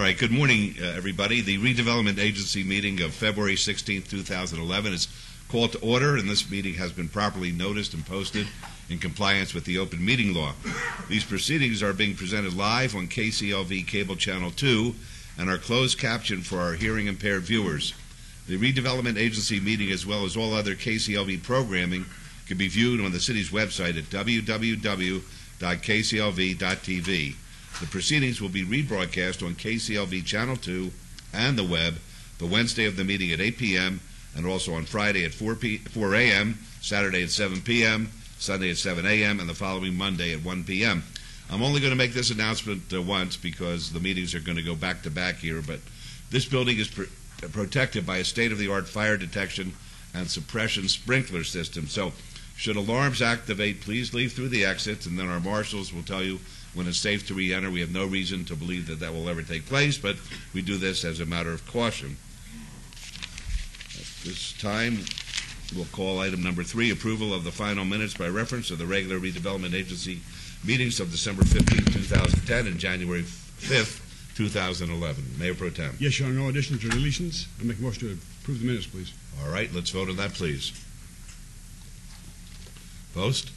right, good morning, everybody. The Redevelopment Agency meeting of February 16, 2011 is called to order, and this meeting has been properly noticed and posted in compliance with the open meeting law. These proceedings are being presented live on KCLV Cable Channel 2 and are closed captioned for our hearing impaired viewers. The Redevelopment Agency meeting, as well as all other KCLV programming, can be viewed on the city's website at www.kclv.tv. The proceedings will be rebroadcast on KCLV Channel 2 and the web the Wednesday of the meeting at 8 p.m. and also on Friday at 4 a.m., Saturday at 7 p.m., Sunday at 7 a.m., and the following Monday at 1 p.m. I'm only going to make this announcement once because the meetings are going to go back to back here, but this building is protected by a state-of-the-art fire detection and suppression sprinkler system. So should alarms activate, please leave through the exits, and then our marshals will tell you when it's safe to re-enter. We have no reason to believe that that will ever take place, but we do this as a matter of caution. At this time, we'll call item number 3, approval of the final minutes by reference to the regular Redevelopment Agency meetings of December 15, 2010 and January 5th, 2011. Mayor Pro Tem. Yes, Your Honor, no additions or deletions. I make a motion to approve the minutes, please. All right, let's vote on that, please. Post.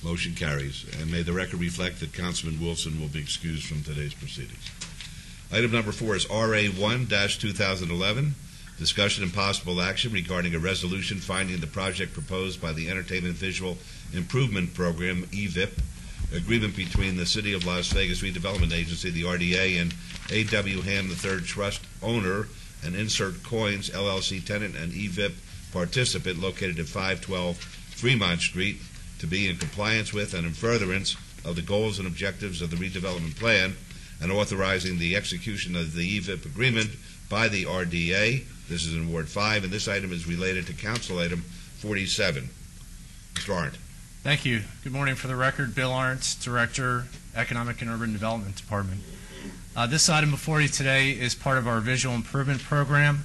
Motion carries. And may the record reflect that Councilman Wilson will be excused from today's proceedings. Item number 4 is RA 1-2011, discussion and possible action regarding a resolution finding the project proposed by the Entertainment Visual Improvement Program, EVIP, agreement between the City of Las Vegas Redevelopment Agency, the RDA, and A.W. Ham III Trust owner and Insert Coins, LLC tenant and EVIP participant located at 512 Fremont Street, to be in compliance with and in furtherance of the goals and objectives of the redevelopment plan, and authorizing the execution of the EVIP agreement by the RDA. This is in Ward 5, and this item is related to Council Item 47. Mr. Arndt. Thank you. Good morning. For the record, Bill Arndt, Director, Economic and Urban Development Department. This item before you today is part of our visual improvement program,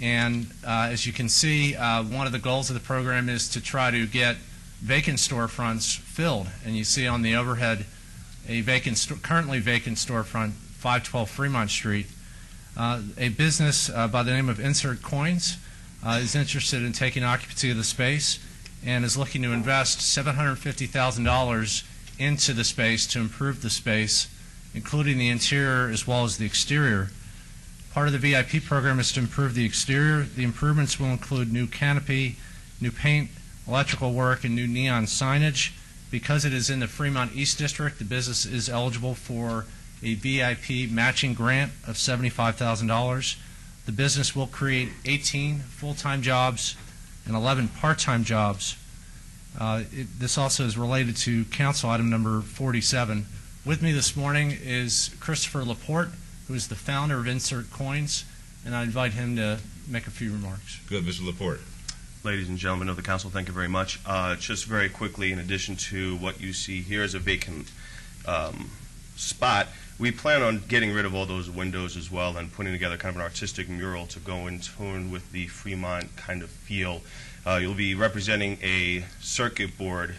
and as you can see, one of the goals of the program is to try to get vacant storefronts filled, and you see on the overhead a currently vacant storefront, 512 Fremont Street. A business by the name of Insert Coins is interested in taking occupancy of the space and is looking to invest $750,000 into the space to improve the space, including the interior as well as the exterior. Part of the VIP program is to improve the exterior. The improvements will include new canopy, new paint, electrical work, and new neon signage. Because it is in the Fremont East District, the business is eligible for a VIP matching grant of $75,000. The business will create 18 full-time jobs and 11 part-time jobs. This also is related to Council Item number 47. With me this morning is Christopher Laporte, who is the founder of Insert Coins, and I invite him to make a few remarks. Good, Mr. Laporte. Ladies and gentlemen of the council, thank you very much. Just very quickly, in addition to what you see here as a vacant spot, we plan on getting rid of all those windows as well and putting together kind of an artistic mural to go in tune with the Fremont kind of feel. You'll be representing a circuit board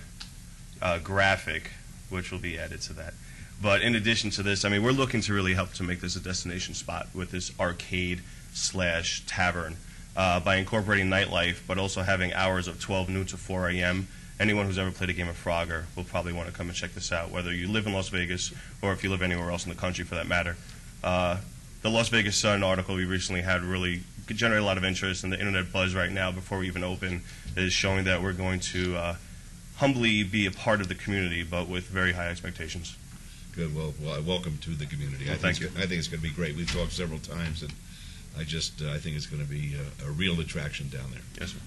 graphic, which will be added to that. But in addition to this, I mean, we're looking to really help to make this a destination spot with this arcade/tavern. By incorporating nightlife, but also having hours of 12 noon to 4 a.m. Anyone who's ever played a game of Frogger will probably want to come and check this out, whether you live in Las Vegas or if you live anywhere else in the country for that matter. The Las Vegas Sun article we recently had really generated a lot of interest, and the internet buzz right now before we even open is showing that we're going to humbly be a part of the community, but with very high expectations. Good. Well, welcome to the community. Well, I think it's going to be great. We've talked several times, and I think it's going to be a real attraction down there. Yes, sir.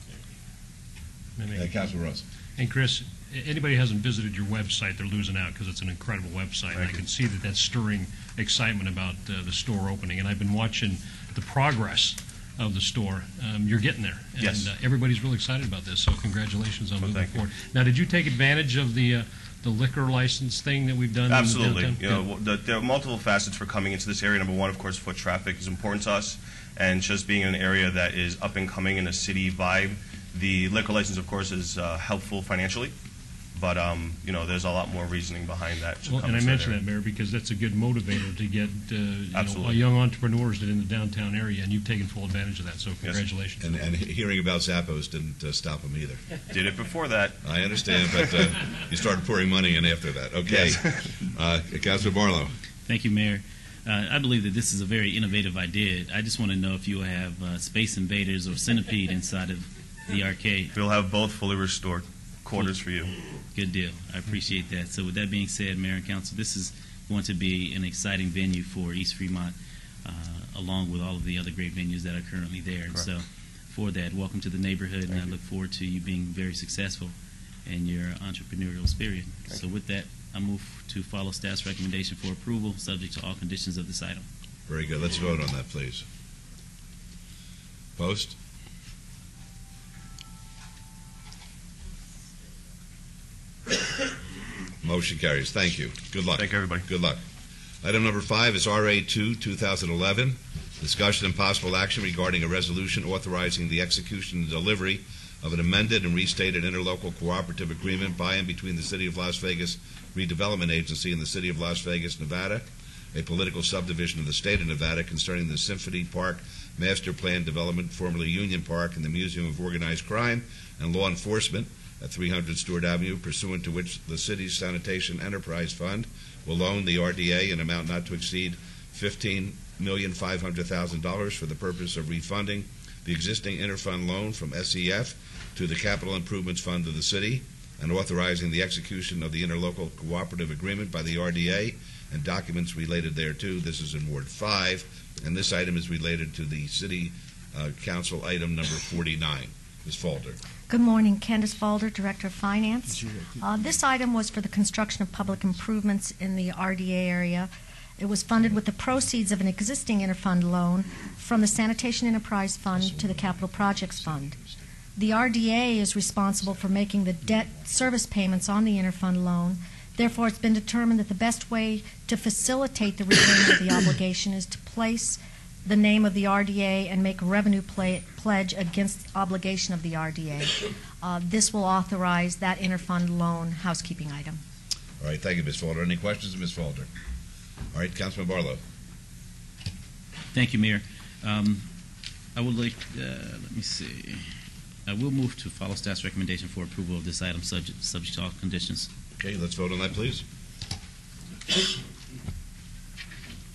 Councilman Ross. And Chris, anybody who hasn't visited your website, they're losing out because it's an incredible website. And I can see that that's stirring excitement about the store opening. And I've been watching the progress of the store. You're getting there. And yes. Everybody's really excited about this, so congratulations on moving forward. Now, did you take advantage of the liquor license thing that we've done? Absolutely. You know, there are multiple facets for coming into this area. Number one, of course, foot traffic is important to us, and just being in an area that is up and coming in a city vibe. The liquor license, of course, is helpful financially, But, there's a lot more reasoning behind that. Well, and I mention that, Mayor, because that's a good motivator to get young entrepreneurs in the downtown area, and you've taken full advantage of that, so congratulations. And hearing about Zappos didn't stop him either. Did it before that. I understand, but you started pouring money in after that. Okay. Yes. Councilor Barlow. Thank you, Mayor. I believe that this is a very innovative idea. I just want to know if you will have Space Invaders or Centipede inside of the arcade. We'll have both fully restored quarters for you. Good deal. I appreciate that. So with that being said, Mayor and Council, this is going to be an exciting venue for East Fremont, along with all of the other great venues that are currently there. And so for that, welcome to the neighborhood, and I look forward to you being very successful in your entrepreneurial spirit. So with that, I move to follow staff's recommendation for approval, subject to all conditions of this item. Very good. Let's vote on that, please. Post. Motion carries. Thank you. Good luck. Thank you, everybody. Good luck. Item number 5 is RA2, 2011. Discussion and possible action regarding a resolution authorizing the execution and delivery of an amended and restated interlocal cooperative agreement by and between the City of Las Vegas Redevelopment Agency and the City of Las Vegas, Nevada, a political subdivision of the state of Nevada, concerning the Symphony Park Master Plan Development, formerly Union Park, and the Museum of Organized Crime and Law Enforcement at 300 Stewart Avenue, pursuant to which the city's Sanitation Enterprise Fund will loan the RDA an amount not to exceed $15,500,000 for the purpose of refunding the existing interfund loan from SEF to the Capital Improvements Fund of the city, and authorizing the execution of the interlocal cooperative agreement by the RDA and documents related thereto. This is in Ward 5, and this item is related to the City Council item number 49. Ms. Falder. Good morning. Candace Falder, Director of Finance. This item was for the construction of public improvements in the RDA area. It was funded with the proceeds of an existing interfund loan from the Sanitation Enterprise Fund to the Capital Projects Fund. The RDA is responsible for making the debt service payments on the interfund loan. Therefore, it's been determined that the best way to facilitate the repayment of the obligation is to place the name of the RDA and make a revenue pledge against the obligation of the RDA. This will authorize that interfund loan housekeeping item. All right, thank you, Ms. Falder. Any questions of Ms. Falder? All right, Councilman Barlow. Thank you, Mayor. I would like, let me see. I will move to follow staff's recommendation for approval of this item, subject to all conditions. Okay, let's vote on that, please.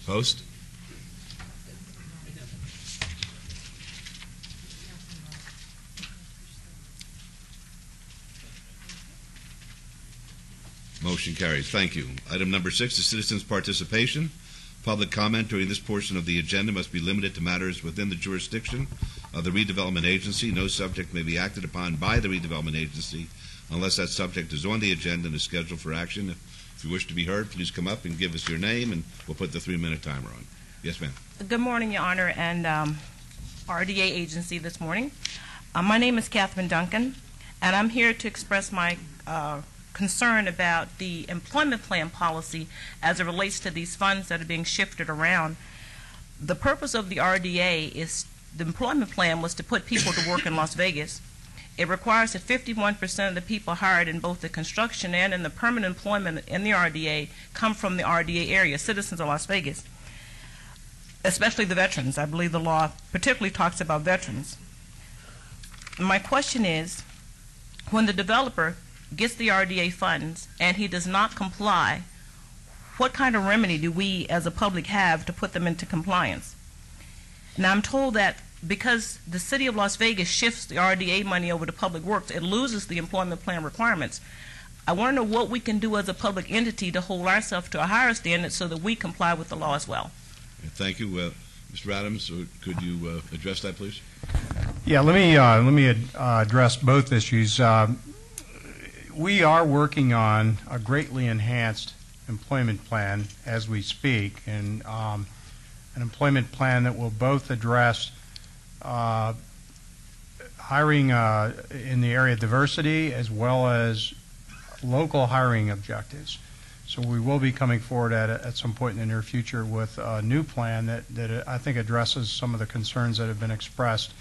Post. Motion carries. Thank you. Item number 6 is citizens' participation. Public comment during this portion of the agenda must be limited to matters within the jurisdiction of the Redevelopment Agency. No subject may be acted upon by the Redevelopment Agency unless that subject is on the agenda and is scheduled for action. If you wish to be heard, please come up and give us your name, and we'll put the 3-minute timer on. Yes, ma'am. Good morning, Your Honor, and RDA agency this morning. My name is Catherine Duncan, and I'm here to express my concern about the employment plan policy as it relates to these funds that are being shifted around. The purpose of the RDA is, the employment plan was to put people to work in Las Vegas. It requires that 51% of the people hired in both the construction and in the permanent employment in the RDA come from the RDA area, citizens of Las Vegas, especially the veterans. I believe the law particularly talks about veterans. My question is, when the developer gets the RDA funds and he does not comply, what kind of remedy do we as a public have to put them into compliance? Now, I'm told that because the city of Las Vegas shifts the RDA money over to public works, it loses the employment plan requirements. I want to know what we can do as a public entity to hold ourselves to a higher standard so that we comply with the law as well. Thank you. Mr. Adams, could you address that, please? Yeah, let me address both issues. We are working on a greatly enhanced employment plan as we speak, and an employment plan that will both address hiring in the area of diversity as well as local hiring objectives. So we will be coming forward at some point in the near future with a new plan that I think addresses some of the concerns that have been expressed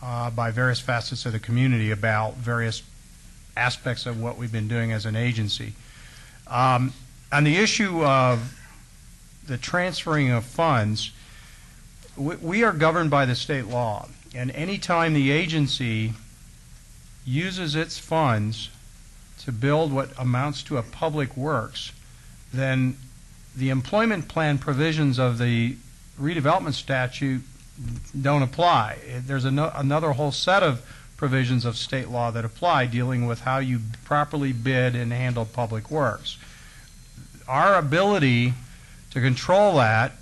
by various facets of the community about various aspects of what we've been doing as an agency. On the issue of the transferring of funds, we are governed by the state law, and any time the agency uses its funds to build what amounts to a public works, then the employment plan provisions of the redevelopment statute don't apply. There's another whole set of provisions of state law that apply dealing with how you properly bid and handle public works. Our ability to control that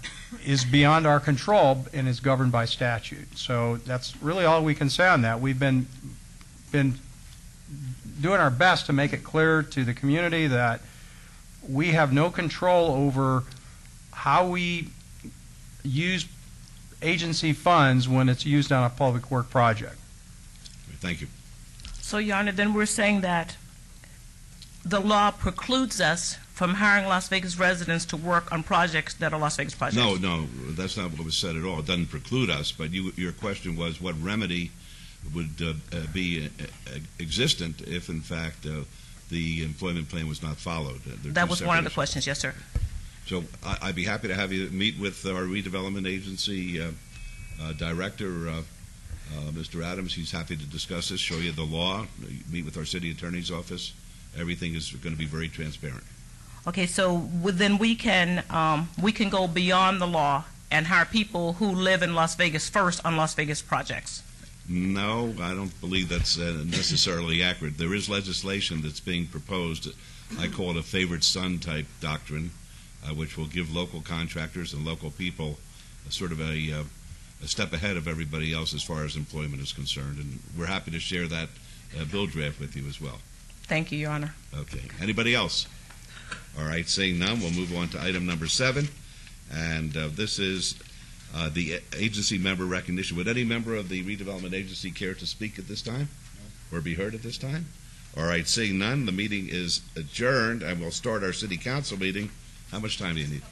is beyond our control and is governed by statute. So that's really all we can say on that. We've been doing our best to make it clear to the community that we have no control over how we use agency funds when it's used on a public work project. Thank you. So, Your Honor, then we're saying that the law precludes us from hiring Las Vegas residents to work on projects that are Las Vegas projects. No, that's not what was said at all. It doesn't preclude us, but your question was what remedy would be existent if, in fact, the employment plan was not followed. That was one of the questions, yes, sir. So I'd be happy to have you meet with our redevelopment agency director, Mr. Adams. He's happy to discuss this, show you the law, meet with our city attorney's office. Everything is going to be very transparent. Okay, so then we can go beyond the law and hire people who live in Las Vegas first on Las Vegas projects. No, I don't believe that's necessarily accurate. There is legislation that's being proposed. I call it a favored son type doctrine, which will give local contractors and local people a sort of a step ahead of everybody else as far as employment is concerned. And we're happy to share that bill draft with you as well. Thank you, Your Honor. Okay. Anybody else? All right. Seeing none, we'll move on to item number 7. And this is the agency member recognition. Would any member of the redevelopment agency care to speak at this time or be heard at this time? All right. Seeing none, the meeting is adjourned, and we'll start our city council meeting. How much time do you need?